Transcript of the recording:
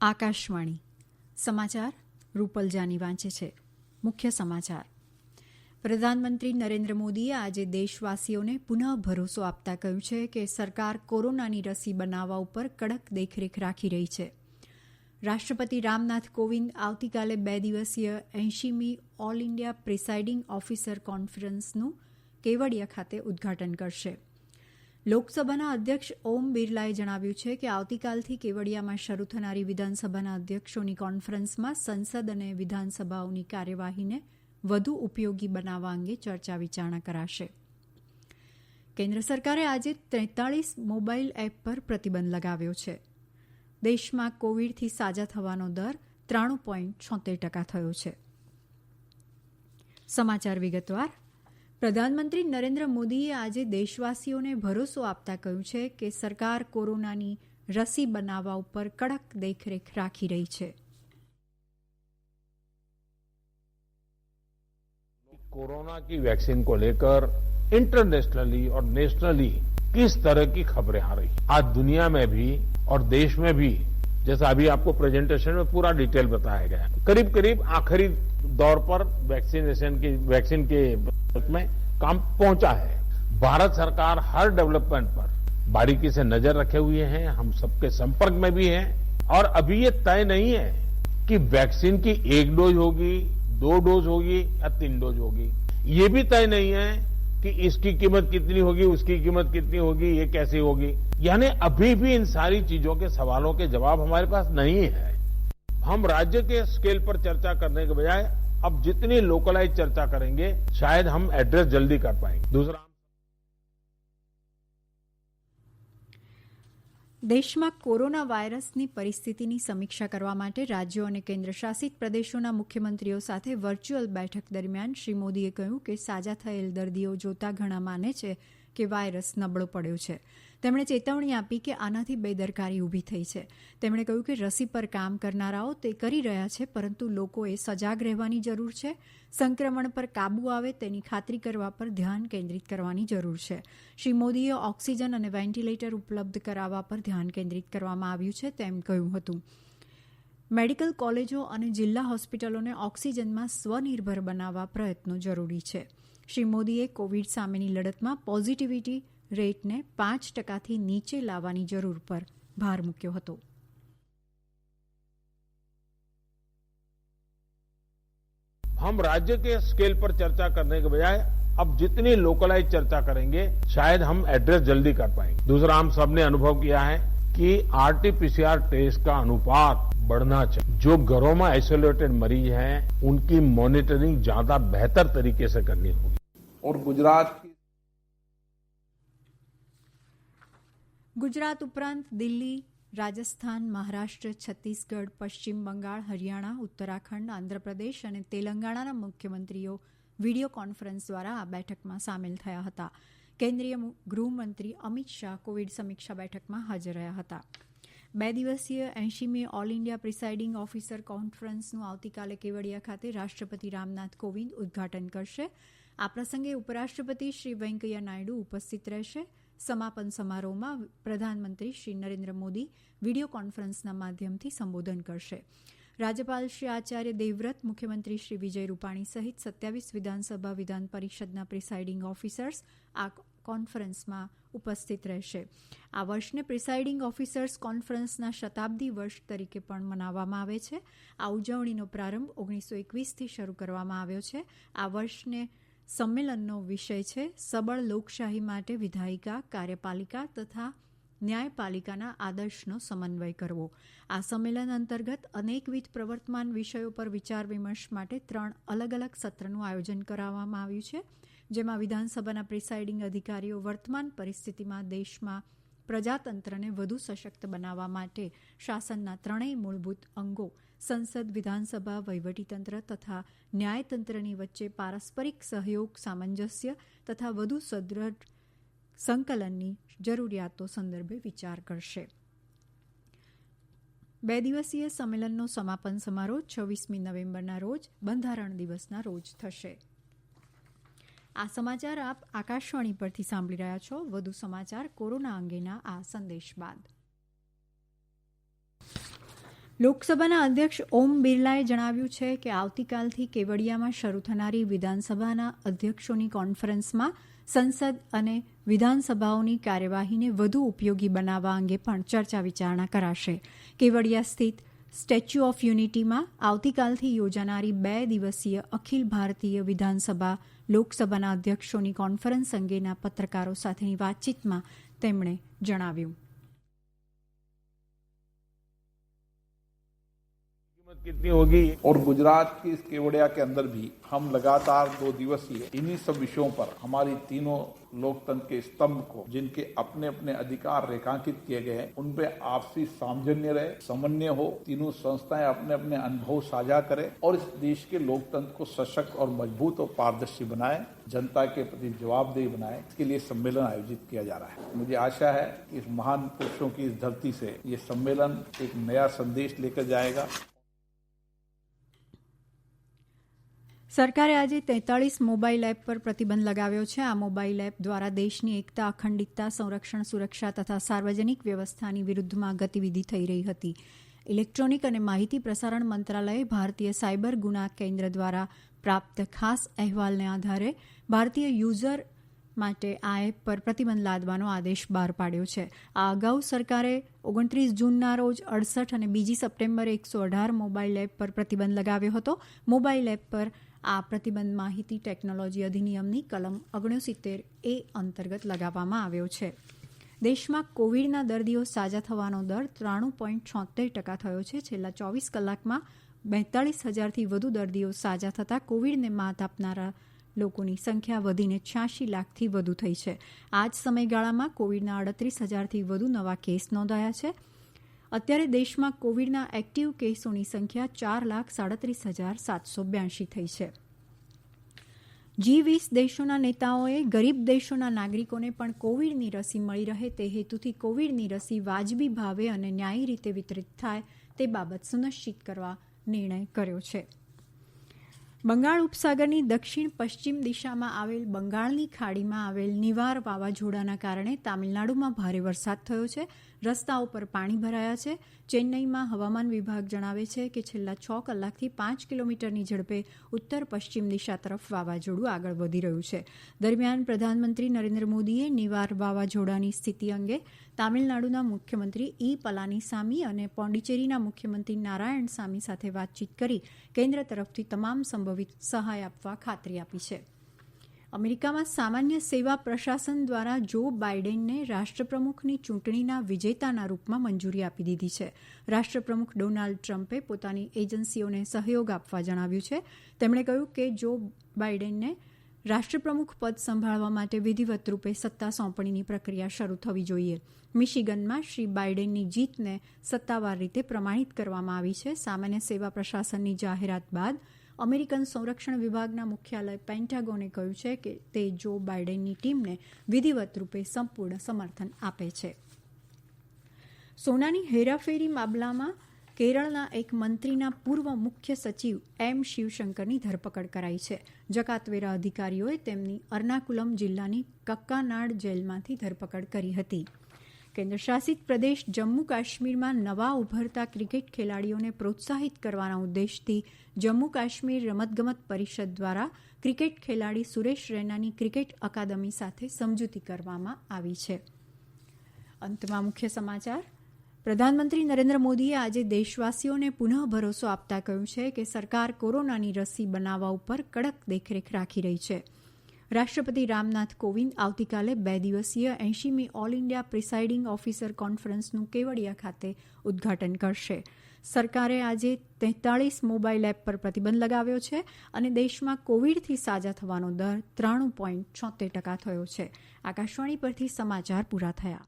આકાશવાણી સમાચાર રૂપલ જાની વાંચે છે. મુખ્ય સમાચાર. પ્રધાનમંત્રી નરેન્દ્ર મોદીએ આજે દેશવાસીઓને પુનઃ ભરોસો આપતા કહ્યું છે કે સરકાર કોરોનાની રસી બનાવવા ઉપર કડક દેખરેખ રાખી રહી છે. રાષ્ટ્રપતિ રામનાથ કોવિંદ આવતીકાલે 2 દિવસીય 80મી ઓલ ઇન્ડિયા પ્રિસાઇડિંગ ઓફિસર કોન્ફરન્સનું કેવડિયા ખાતે ઉદઘાટન કરશે. લોકસભાના અધ્યક્ષ ઓમ બિરલાએ જણાવ્યું છે કે આવતીકાલથી કેવડિયામાં શરૂ થનારી વિધાનસભાના અધ્યક્ષોની કોન્ફરન્સમાં સંસદ અને વિધાનસભાઓની કાર્યવાહીને વધુ ઉપયોગી બનાવવા અંગે ચર્ચા વિચારણા કરાશે. કેન્દ્ર સરકારે આજે 43 મોબાઈલ એપ પર પ્રતિબંધ લગાવ્યો છે. દેશમાં કોવિડથી સાજા થવાનો દર 93.76% થયો છે. સમાચાર વિગતવાર. પ્રધાનમંત્રી નરેન્દ્ર મોદીએ આજે દેશવાસીઓને ભરોસો આપતા કહ્યું છે કે સરકાર કોરોનાની રસી બનાવવા ઉપર કડક દેખરેખ રાખી રહી છે. कोरोना की वैक्सीन को लेकर इंटरनेशनली और नेशनली किस तरह की खबरें आ रही आज दुनिया में भी और देश में भी जैसा अभी आपको प्रेजेंटेशन में पूरा डिटेल बताया गया करीब करीब आखिरी दौर पर वैक्सीन के में काम पहुंचा है. भारत सरकार हर डेवलपमेंट पर बारीकी से नजर रखे हुए हैं. हम सबके संपर्क में भी हैं और अभी ये तय नहीं है कि वैक्सीन की 1 डोज होगी, 2 डोज होगी या 3 डोज होगी. ये भी तय नहीं है कि इसकी कीमत कितनी होगी, उसकी कीमत कितनी होगी, ये कैसी होगी. यानी अभी भी इन सारी चीजों के सवालों के जवाब हमारे पास नहीं है. हम राज्य के स्केल पर चर्चा करने के बजाय अब जितनी लोकलाइज चर्चा करेंगे शायद हम एड्रेस जल्दी कर पाएंगे. दूसरा, દેશમાં કોરોના વાયરસની પરિસ્થિતિની સમીક્ષા કરવા માટે રાજ્યો અને કેન્દ્રશાસિત પ્રદેશોના મુખ્યમંત્રીઓ સાથે વર્ચ્યુઅલ બેઠક દરમિયાન શ્રી મોદીએ કહ્યું કે સાજા થયેલ દર્દીઓ જોતા ઘણા માને છે કે વાયરસ નબળો પડ્યો છે. તેમણે ચેતવણી આપી કે આનાથી બેદરકારી ઊભી થઈ છે. તેમણે કહ્યું કે રસી પર કામ કરનારાઓ તે કરી રહ્યા છે, પરંતુ લોકોએ સજાગ રહેવાની જરૂર છે. સંક્રમણ પર કાબૂ આવે તેની ખાતરી કરવા પર ધ્યાન કેન્દ્રિત કરવાની જરૂર છે. શ્રી મોદીએ ઓક્સિજન અને વેન્ટિલેટર ઉપલબ્ધ કરાવવા પર ધ્યાન કેન્દ્રિત કરવામાં આવ્યું છે તેમ કહ્યું હતું. મેડિકલ કોલેજો અને જિલ્લા હોસ્પિટલોને ઓક્સિજનમાં સ્વનિર્ભર બનાવવા પ્રયત્નો જરૂરી છે. શ્રી મોદીએ કોવિડ સામેની લડતમાં પોઝિટિવિટી રેટને 5%થી નીચે લાવવાની જરૂર પર ભાર મૂક્યો હતો. हम राज्य के स्केल पर चर्चा करने के बजाय अब जितनी लोकलाइज चर्चा करेंगे शायद हम एड्रेस जल्दी कर पाएंगे. दूसरा, हम सबने अनुभव किया है कि आरटीपीसीआर टेस्ट का अनुपात बढ़ना चाहिए. जो घरों में आइसोलेटेड मरीज हैं उनकी मॉनिटरिंग ज्यादा बेहतर तरीके से करनी होगी. और ગુજરાત ઉપરાંત દિલ્હી, રાજસ્થાન, મહારાષ્ટ્ર, છત્તીસગઢ, પશ્ચિમ બંગાળ, હરિયાણા, ઉત્તરાખંડ, આંધ્રપ્રદેશ અને તેલંગાણાના મુખ્યમંત્રીઓ વીડિયો કોન્ફરન્સ દ્વારા આ બેઠકમાં સામેલ થયા હતા. કેન્દ્રીય ગૃહમંત્રી અમિત શાહ કોવિડ સમીક્ષા બેઠકમાં હાજર રહ્યા હતા. 2 દિવસીય 80મી ઓલ ઇન્ડિયા પ્રિસાઇડિંગ ઓફિસર કોન્ફરન્સનું આવતીકાલે કેવડિયા ખાતે રાષ્ટ્રપતિ રામનાથ કોવિંદ ઉદઘાટન કરશે. આ પ્રસંગે ઉપરાષ્ટ્રપતિ શ્રી વેંકૈયા નાયડુ ઉપસ્થિત રહેશે. સમાપન સમારોહમાં પ્રધાનમંત્રી શ્રી નરેન્દ્ર મોદી વીડિયો કોન્ફરન્સના માધ્યમથી સંબોધન કરશે. રાજ્યપાલ શ્રી આચાર્ય દેવવ્રત, મુખ્યમંત્રી શ્રી વિજય રૂપાણી સહિત 27 વિધાનસભા વિધાન પરિષદના પ્રિસાઇડિંગ ઓફિસર્સ આ કોન્ફરન્સમાં ઉપસ્થિત રહેશે. આ વર્ષને પ્રિસાઇડિંગ ઓફિસર્સ કોન્ફરન્સના શતાબ્દી વર્ષ તરીકે પણ મનાવવામાં આવે છે. આ ઉજવણીનો પ્રારંભ 1921થી શરૂ કરવામાં આવ્યો છે. આ વર્ષને સંમેલનનો વિષય છે સબળ લોકશાહી માટે વિધાયિકા, કાર્યપાલિકા તથા ન્યાયપાલિકાના આદર્શનો સમન્વય કરવો. આ સંમેલન અંતર્ગત અનેકવિધ પ્રવર્તમાન વિષયો પર વિચાર વિમર્શ માટે 3 અલગ અલગ સત્રનું આયોજન કરવામાં આવ્યું છે, જેમાં વિધાનસભાના પ્રિસાઇડિંગ અધિકારીઓ વર્તમાન પરિસ્થિતિમાં દેશમાં પ્રજાતંત્રને વધુ સશક્ત બનાવવા માટે શાસનના 3 મૂળભૂત અંગો સંસદ, વિધાનસભા, વહીવટીતંત્ર તથા ન્યાયતંત્રની વચ્ચે પારસ્પરિક સહયોગ, સામંજસ્ય તથા વધુ સુદૃઢ સંકલનની જરૂરિયાતો સંદર્ભે વિચાર કરશે. 2 દિવસીય સંમેલનનો સમાપન સમારોહ 26મી નવેમ્બરના રોજ બંધારણ દિવસના રોજ થશે. આ સમાચાર આપ આકાશવાણી પરથી સાંભળી રહ્યા છો. વધુ સમાચાર કોરોના અંગેના આ સંદેશ બાદ. લોકસભાના અધ્યક્ષ ઓમ બિરલાએ જણાવ્યું છે કે આવતીકાલથી કેવડિયામાં શરૂ થનારી વિધાનસભાના અધ્યક્ષોની કોન્ફરન્સમાં સંસદ અને વિધાનસભાઓની કાર્યવાહીને વધુ ઉપયોગી બનાવવા અંગે પણ ચર્ચા વિચારણા કરાશે. કેવડિયા સ્થિત સ્ટેચ્યુ ઓફ યુનિટીમાં આવતીકાલથી યોજાનારી 2 દિવસીય અખિલ ભારતીય વિધાનસભા લોકસભાના અધ્યક્ષોની કોન્ફરન્સ અંગેના પત્રકારો સાથેની વાતચીતમાં તેમણે જણાવ્યું. कितनी होगी और गुजरात की इस केवड़िया के अंदर भी हम लगातार 2 दिवसीय इन्हीं सब विषयों पर हमारी तीनों लोकतंत्र के स्तंभ को जिनके अपने अपने अधिकार रेखांकित किए गए हैं उन पे आपसी सामंजस्य रहे, समन्वय हो, तीनों संस्थाएं अपने अपने अनुभव साझा करें और इस देश के लोकतंत्र को सशक्त और मजबूत और पारदर्शी बनाए, जनता के प्रति जवाबदेही बनाए. इसके लिए सम्मेलन आयोजित किया जा रहा है. मुझे आशा है कि इस महान पुरुषों की इस धरती से ये सम्मेलन एक नया संदेश लेकर जाएगा. સરકારે આજે 43 મોબાઈલ એપ પર પ્રતિબંધ લગાવ્યો છે. આ મોબાઈલ એપ દ્વારા દેશની એકતા, અખંડિતતા, સંરક્ષણ, સુરક્ષા તથા સાર્વજનિક વ્યવસ્થાની વિરુદ્ધમાં ગતિવિધિ થઈ રહી હતી. ઇલેક્ટ્રોનિક અને માહિતી પ્રસારણ મંત્રાલયે ભારતીય સાયબર ગુના કેન્દ્ર દ્વારા પ્રાપ્ત ખાસ અહેવાલને આધારે ભારતીય યુઝર માટે આ એપ પર પ્રતિબંધ લાદવાનો આદેશ બહાર પાડ્યો છે. આ અગાઉ સરકારે 29 જૂનના રોજ 68 અને 2 સપ્ટેમ્બરે 118 મોબાઈલ એપ પર પ્રતિબંધ લગાવ્યો હતો. મોબાઈલ એપ પર આ પ્રતિબંધ માહિતી ટેકનોલોજી અધિનિયમની કલમ 69A અંતર્ગત લગાવવામાં આવ્યો છે. દેશમાં કોવિડના દર્દીઓ સાજા થવાનો દર 93.76% થયો છે. છેલ્લા 24 કલાકમાં 42,000થી વધુ દર્દીઓ સાજા થતાં કોવિડને માત આપનારા લોકોની સંખ્યા વધીને 86 લાખથી વધુ થઈ છે. આ જ સમયગાળામાં કોવિડના 38,000થી વધુ નવા કેસ નોંધાયા છે. અત્યારે દેશમાં કોવિડના એક્ટિવ કેસોની સંખ્યા 4,37,782 થઈ છે. G20 દેશોના નેતાઓએ ગરીબ દેશોના નાગરિકોને પણ કોવિડની રસી મળી રહે તે હેતુથી કોવિડની રસી વાજબી ભાવે અને ન્યાયી રીતે વિતરિત થાય તે બાબત સુનિશ્ચિત કરવા નિર્ણય કર્યો છે. બંગાળ ઉપસાગરની દક્ષિણ પશ્ચિમ દિશામાં આવેલ બંગાળની ખાડીમાં આવેલ નિવાર વાવાઝોડાના કારણે તામિલનાડુમાં ભારે વરસાદ થયો છે. રસ્તાઓ પર પાણી ભરાયા છે. ચેન્નઈમાં હવામાન વિભાગ જણાવે છે કે છેલ્લા 6 કલાકથી 5 કિલોમીટરની ઝડપે ઉત્તર પશ્ચિમ દિશા તરફ વાવાઝોડું આગળ વધી રહ્યું છે. દરમિયાન પ્રધાનમંત્રી નરેન્દ્ર મોદીએ નિવાર વાવાઝોડાની સ્થિતિ અંગે તામિલનાડુના મુખ્યમંત્રી ઈ પલાનીસામી અને પોંડિચેરીના મુખ્યમંત્રી નારાયણસામી સાથે વાતચીત કરી કેન્દ્ર તરફથી તમામ સંભવિત સહાય આપવા ખાતરી આપી છે. અમેરિકામાં સામાન્ય સેવા પ્રશાસન દ્વારા જો બાઇડેનને રાષ્ટ્રપ્રમુખની ચૂંટણીના વિજેતાના રૂપમાં મંજૂરી આપી દીધી છે. રાષ્ટ્રપ્રમુખ ડોનાલ્ડ ટ્રમ્પે પોતાની એજન્સીઓને સહયોગ આપવા જણાવ્યું છે. તેમણે કહ્યું કે જો બાઇડેનને રાષ્ટ્રપ્રમુખ પદ સંભાળવા માટે વિધિવત રૂપે સત્તા સોંપણીની પ્રક્રિયા શરૂ થવી જોઈએ. મિશિગનમાં શ્રી બાઇડેનની જીતને સત્તાવાર રીતે પ્રમાણિત કરવામાં આવી છે. સામાન્ય સેવા પ્રશાસનની જાહેરાત બાદ અમેરિકન સંરક્ષણ વિભાગના મુખ્યાલય પેન્ટાગોને કહ્યું છે કે તે જો બાઇડેનની ટીમને વિધિવત રૂપે સંપૂર્ણ સમર્થન આપે છે. સોનાની હેરાફેરી મામલામાં કેરળના એક મંત્રીના પૂર્વ મુખ્ય સચિવ એમ શિવશંકરની ધરપકડ કરાઈ છે. જકાતવેરા અધિકારીઓએ તેમની અર્નાકુલમ જિલ્લાની કક્કાનાડ જેલમાંથી ધરપકડ કરી હતી. કેન્દ્રશાસિત પ્રદેશ જમ્મુ કાશ્મીરમાં નવા ઉભરતા ક્રિકેટ ખેલાડીઓને પ્રોત્સાહિત કરવાના ઉદ્દેશથી જમ્મુ કાશ્મીર રમતગમત પરિષદ દ્વારા ક્રિકેટ ખેલાડી સુરેશ રૈનાની ક્રિકેટ અકાદમી સાથે સમજૂતી કરવામાં આવી છે. અંતમાં મુખ્ય સમાચાર. પ્રધાનમંત્રી નરેન્દ્ર મોદીએ આજે દેશવાસીઓને પુનઃ ભરોસો આપતા કહ્યું છે કે સરકાર કોરોનાની રસી બનાવવા ઉપર કડક દેખરેખ રાખી રહી છે. રાષ્ટ્રપતિ રામનાથ કોવિંદ આવતીકાલે 2 દિવસીય 80મી ઓલ ઇન્ડિયા પ્રિસાઇડિંગ ઓફિસર કોન્ફરન્સનું કેવડિયા ખાતે ઉદ્ઘાટન કરશે. સરકારે આજે 43 મોબાઈલ એપ પર પ્રતિબંધ લગાવ્યો છે અને દેશમાં કોવિડથી સાજા થવાનો દર 93.76% થયો છે. આકાશવાણી પરથી સમાચાર પૂરા થયા.